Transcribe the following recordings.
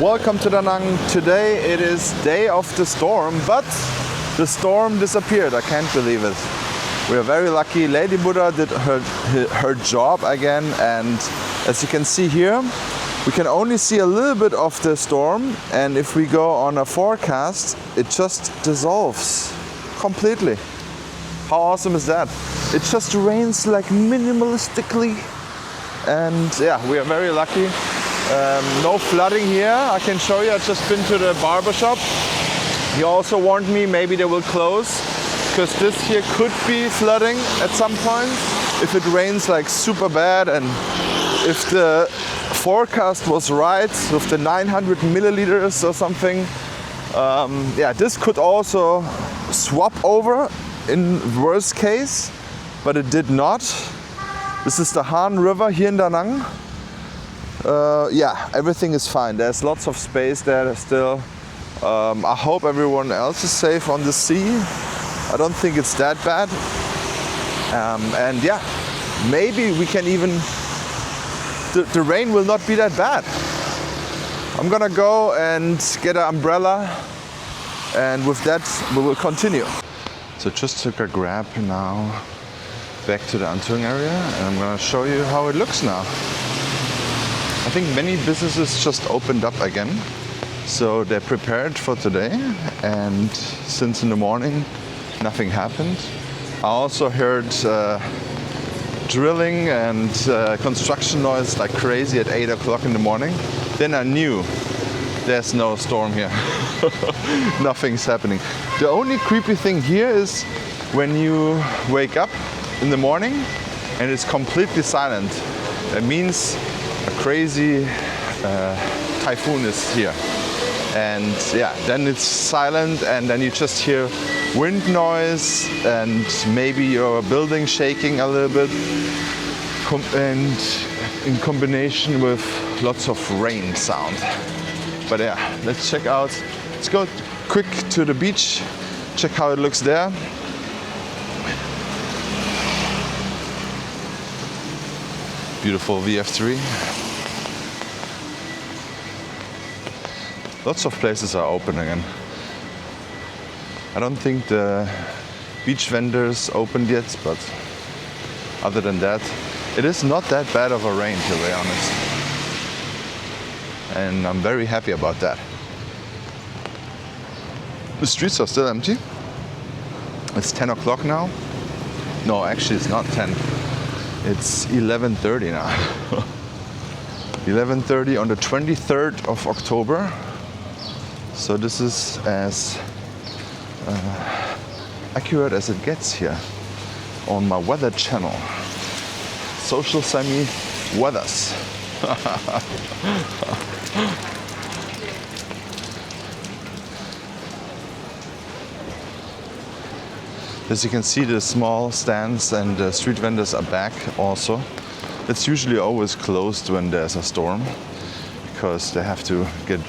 Welcome to Da Nang. Today it is day of the storm, but the storm disappeared. I can't believe it. We are very lucky. Lady Buddha did her job again, and as you can see here, we can only see a little bit of the storm, and if we go on a forecast, it just dissolves completely. How awesome is that? It just rains like minimalistically, and yeah, we are very lucky. No flooding here. I can show you. I've just been to the barber shop. He also warned me maybe they will close because this here could be flooding at some point if it rains like super bad, and if the forecast was right with the 900 milliliters or something. Yeah, this could also swap over in worst case, but it did not. This is the Han River here in Da Nang. Yeah, everything is fine. There's lots of space there still. I hope everyone else is safe on the sea. I don't think it's that bad. And yeah, maybe we can even, the rain will not be that bad. I'm gonna go and get an umbrella, and with that we will continue. So just took a grab now back to the An Thuong area, and I'm gonna show you how it looks now. I think many businesses just opened up again, so they're prepared for today, and since in the morning nothing happened. I also heard drilling and construction noise like crazy at 8 o'clock in the morning. Then I knew there's no storm here. Nothing's happening. The only creepy thing here is when you wake up in the morning and it's completely silent. That means a crazy typhoon is here. And yeah, then it's silent, and then you just hear wind noise and maybe your building shaking a little bit, and in combination with lots of rain sound. But yeah, let's check out. Let's go quick to the beach, check how it looks there. Beautiful VF3. Lots of places are open again. I don't think the beach vendors opened yet, but other than that, it is not that bad of a rain, to be honest. And I'm very happy about that. The streets are still empty. It's 10 o'clock now. No, actually it's not 10. It's 11:30 now. 11:30 on the 23rd of October. So this is as accurate as it gets here on my weather channel. Social Semi Weathers. As you can see, the small stands and the street vendors are back also. It's usually always closed when there's a storm because they have to get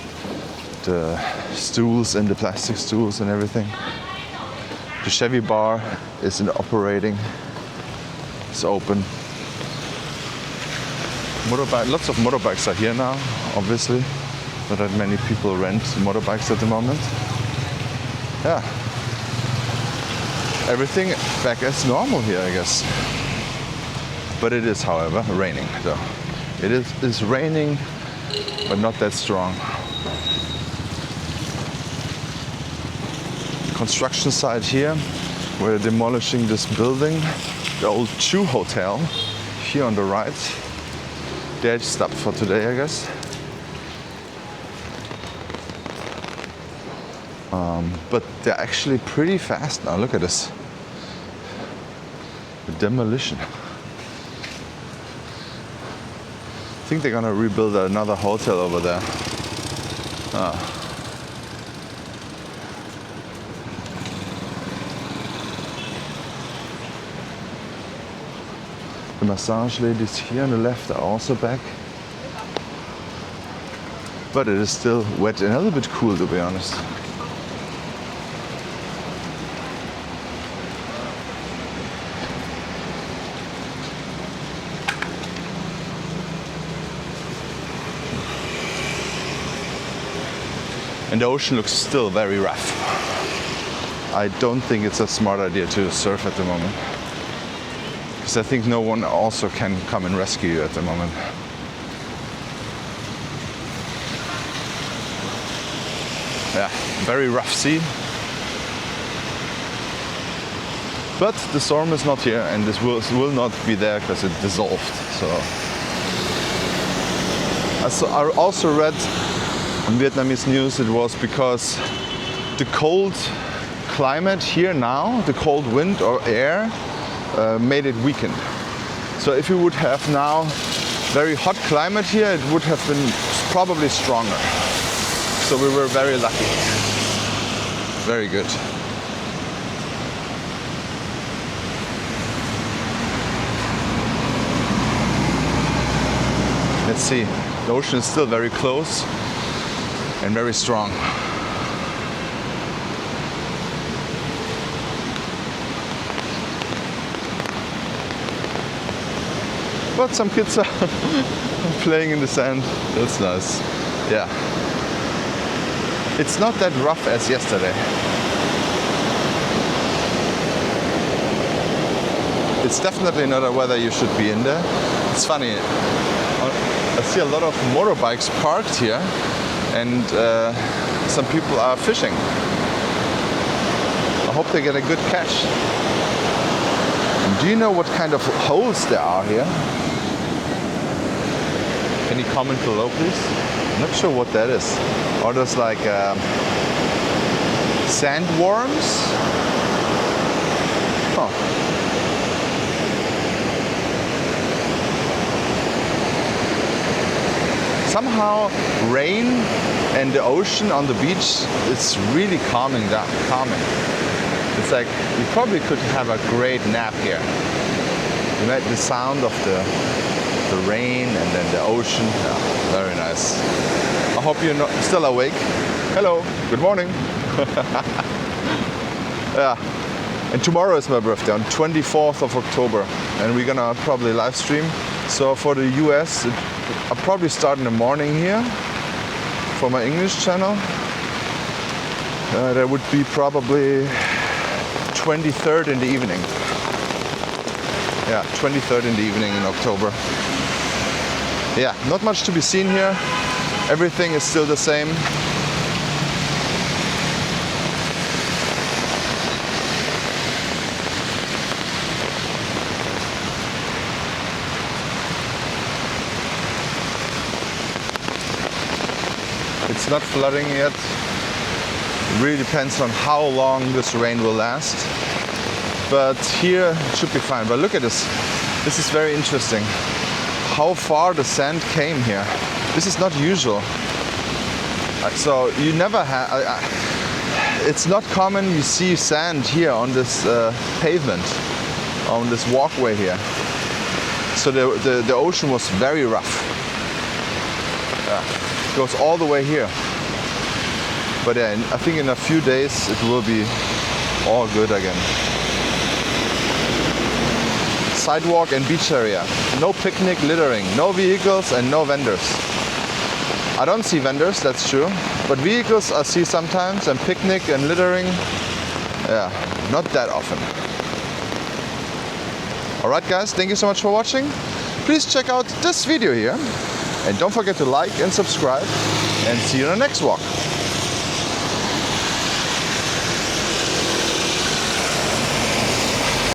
the stools and the plastic stools and everything. The Chevy bar is operating. It's open. Lots of motorbikes are here now, obviously. Not that many people rent motorbikes at the moment. Yeah. Everything back as normal here, I guess. But it is, however, raining though. It's raining, but not that strong. Construction site here, where they're demolishing this building, the old Chu Hotel, here on the right. They stopped for today, I guess. But they're actually pretty fast now. Look at this. The demolition. I think they're gonna rebuild another hotel over there. The massage ladies here on the left are also back. But it is still wet and a little bit cool, to be honest. And the ocean looks still very rough. I don't think it's a smart idea to surf at the moment. Because I think no one also can come and rescue you at the moment. Yeah, very rough sea. But the storm is not here, and this will not be there because it dissolved. So I also read in Vietnamese news it was because the cold climate here now, the cold wind or air, made it weakened. So if you would have now very hot climate here, it would have been probably stronger. So we were very lucky. Very good. Let's see. The ocean is still very close and very strong. But some kids are playing in the sand. That's nice. Yeah. It's not that rough as yesterday. It's definitely not a weather you should be in there. It's funny. I see a lot of motorbikes parked here, and some people are fishing. I hope they get a good catch. And do you know what kind of holes there are here? Can you comment below, please? I'm not sure what that is. Are those like sandworms? Huh. Somehow rain and the ocean on the beach is really calming down. It's like you probably could have a great nap here. You know, the sound of the rain and then the ocean. Yeah, very nice. I hope you're still awake. Hello, good morning. Yeah, and tomorrow is my birthday, on 24th of October, and we're gonna probably live stream. So for the US, I'll probably start in the morning here for my English channel. That would be probably 23rd in the evening. Yeah, 23rd in the evening in October. Yeah, not much to be seen here. Everything is still the same. It's not flooding yet. It really depends on how long this rain will last. But here it should be fine. But look at this. This is very interesting. How far the sand came here. This is not usual. So you never have. It's not common you see sand here on this pavement, on this walkway here. So the ocean was very rough. It goes all the way here. But yeah, I think in a few days it will be all good again. Sidewalk and beach area. No picnic littering, no vehicles and no vendors. I don't see vendors, that's true. But vehicles I see sometimes, and picnic and littering, yeah, not that often. Alright guys, thank you so much for watching. Please check out this video here. And don't forget to like and subscribe. And see you in the next walk.